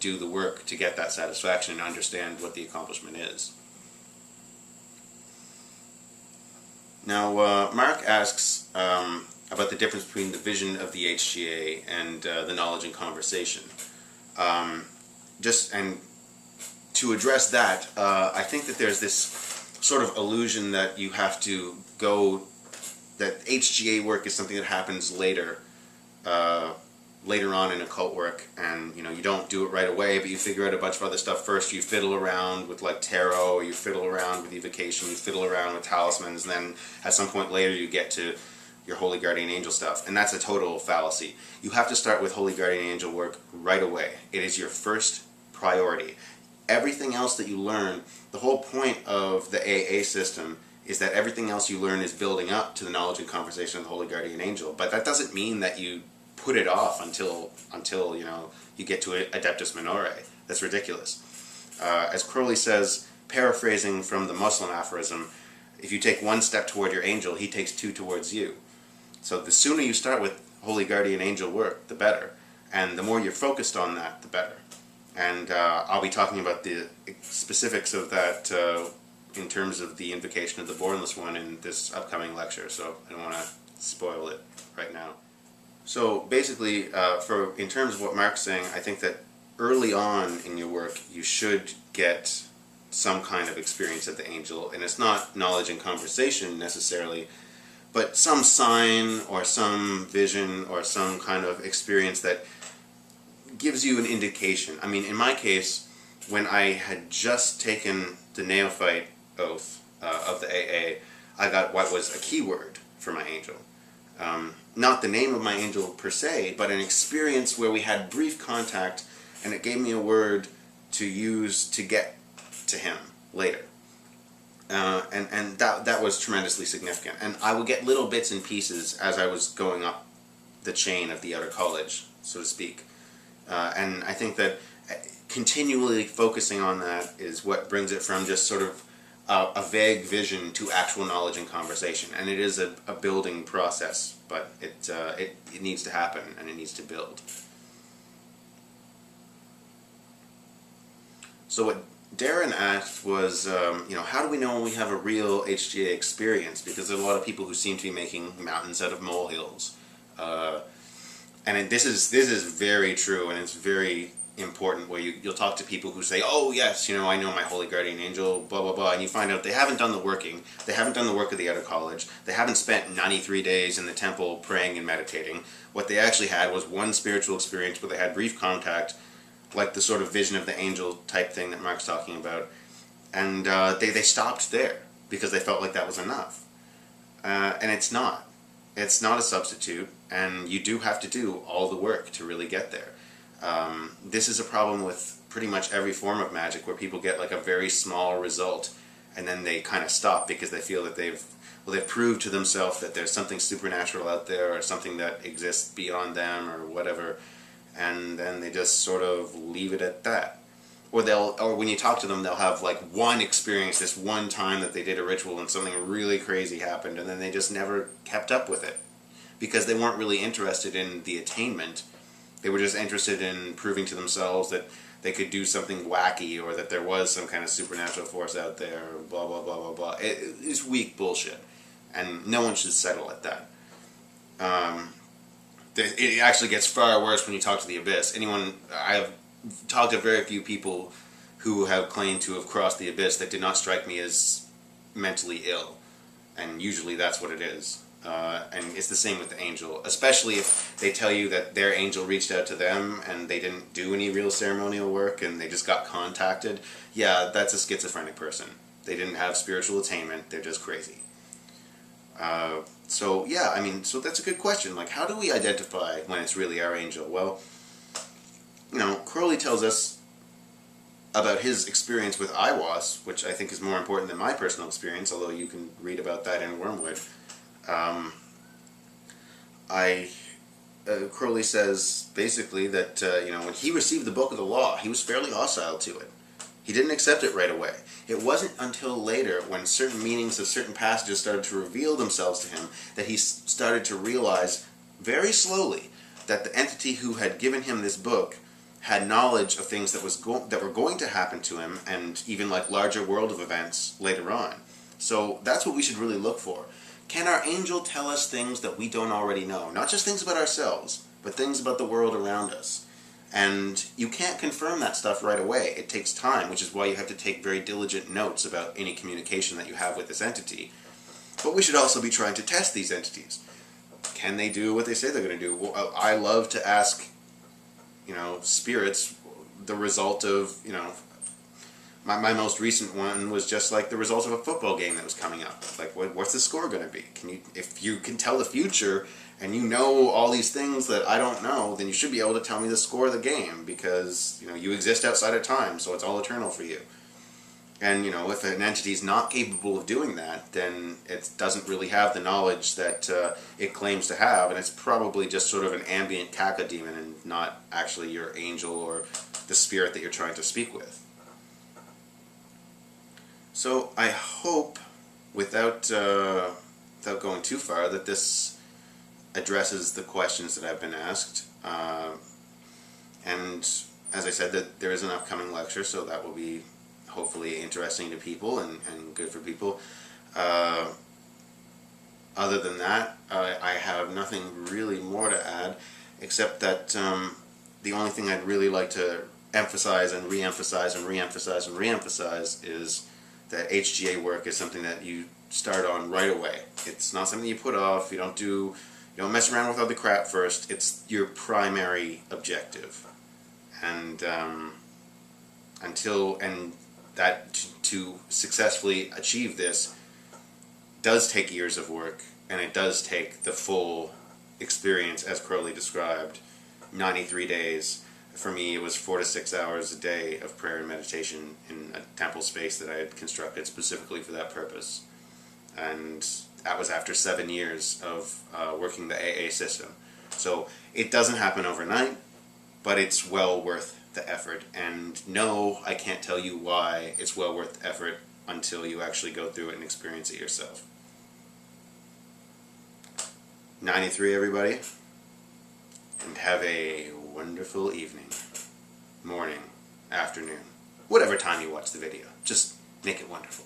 do the work to get that satisfaction and understand what the accomplishment is. Now, Mark asks about the difference between the vision of the HGA and the knowledge and conversation. And to address that, I think that there's this sort of illusion that you have to go, that HGA work is something that happens later on in occult work, and you don't do it right away, but you figure out a bunch of other stuff first. You fiddle around with like tarot, or you fiddle around with evocation, you fiddle around with talismans, and then at some point later you get to your Holy Guardian Angel stuff, and that's a total fallacy. You have to start with Holy Guardian Angel work right away. It is your first priority. Everything else that you learn, the whole point of the AA system is that everything else you learn is building up to the knowledge and conversation of the Holy Guardian Angel, but that doesn't mean that you put it off until you get to Adeptus Minore. That's ridiculous. As Crowley says, paraphrasing from the Muslim aphorism, if you take one step toward your angel, he takes two towards you. So the sooner you start with Holy Guardian Angel work, the better. And the more you're focused on that, the better. And I'll be talking about the specifics of that in terms of the invocation of the Bornless One in this upcoming lecture, so I don't want to spoil it right now. So basically, in terms of what Mark's saying, I think that early on in your work, you should get some kind of experience of the angel, and it's not knowledge and conversation necessarily, but some sign or some vision or some kind of experience that gives you an indication. I mean, in my case, when I had just taken the Neophyte oath of the AA, I got what was a keyword for my angel. Not the name of my angel per se, but an experience where we had brief contact, and it gave me a word to use to get to him later. And that was tremendously significant. And I would get little bits and pieces as I was going up the chain of the outer college, so to speak. And I think that continually focusing on that is what brings it from just sort of a vague vision to actual knowledge and conversation. And it is a building process, but it needs to happen, and it needs to build. So what Darren asked was, how do we know when we have a real HGA experience? Because there are a lot of people who seem to be making mountains out of molehills. And this is very true, and it's very important, where you'll talk to people who say, oh yes, I know my Holy Guardian Angel, blah blah blah, and you find out they haven't done the working, they haven't done the work of the outer college, they haven't spent 93 days in the temple praying and meditating. What they actually had was one spiritual experience where they had brief contact, like the sort of vision of the angel type thing that Mark's talking about, and they stopped there because they felt like that was enough. And it's not. It's not a substitute, and you do have to do all the work to really get there. This is a problem with pretty much every form of magic, where people get like a very small result, and then they kind of stop because they feel that they've proved to themselves that there's something supernatural out there, or something that exists beyond them, or whatever, and then they just sort of leave it at that. Or when you talk to them, they'll have like one experience, this one time that they did a ritual and something really crazy happened, and then they just never kept up with it because they weren't really interested in the attainment. They were just interested in proving to themselves that they could do something wacky, or that there was some kind of supernatural force out there, or blah blah blah blah blah. It's weak bullshit, and no one should settle at that. It actually gets far worse when you talk to the Abyss. I have talked to very few people who have claimed to have crossed the Abyss that did not strike me as mentally ill, and usually that's what it is. And it's the same with the angel, especially if they tell you that their angel reached out to them and they didn't do any real ceremonial work and they just got contacted. Yeah, that's a schizophrenic person. They didn't have spiritual attainment, they're just crazy. So that's a good question. Like, how do we identify when it's really our angel? Well, Crowley tells us about his experience with Aiwass, which I think is more important than my personal experience, although you can read about that in Wormwood. Crowley says basically that when he received the Book of the Law, he was fairly hostile to it. He didn't accept it right away. It wasn't until later, when certain meanings of certain passages started to reveal themselves to him, that he started to realize very slowly that the entity who had given him this book had knowledge of things that were going to happen to him, and even like larger world of events later on. So that's what we should really look for. Can our angel tell us things that we don't already know? Not just things about ourselves, but things about the world around us. And you can't confirm that stuff right away. It takes time, which is why you have to take very diligent notes about any communication that you have with this entity. But we should also be trying to test these entities. Can they do what they say they're going to do? Well, I love to ask, spirits the result of, my most recent one was just like the result of a football game that was coming up. Like, what's the score going to be? If you can tell the future and you know all these things that I don't know, then you should be able to tell me the score of the game, because you exist outside of time, so it's all eternal for you. And if an entity is not capable of doing that, then it doesn't really have the knowledge that it claims to have, and it's probably just sort of an ambient cacodemon and not actually your angel or the spirit that you're trying to speak with. So I hope, without going too far, that this addresses the questions that I've been asked. And as I said, that there is an upcoming lecture, so that will be hopefully interesting to people and good for people. Other than that, I have nothing really more to add, except that the only thing I'd really like to emphasize and re-emphasize and re-emphasize and re-emphasize is that HGA work is something that you start on right away. It's not something you put off. You don't mess around with other crap first. It's your primary objective, and to successfully achieve this does take years of work, and it does take the full experience, as Crowley described, 93 days. For me, it was 4 to 6 hours a day of prayer and meditation in a temple space that I had constructed specifically for that purpose. And that was after 7 years of working the AA system. So it doesn't happen overnight, but it's well worth the effort. And no, I can't tell you why it's well worth the effort until you actually go through it and experience it yourself. 93, everybody, and have a wonderful evening, morning, afternoon, whatever time you watch the video. Just make it wonderful.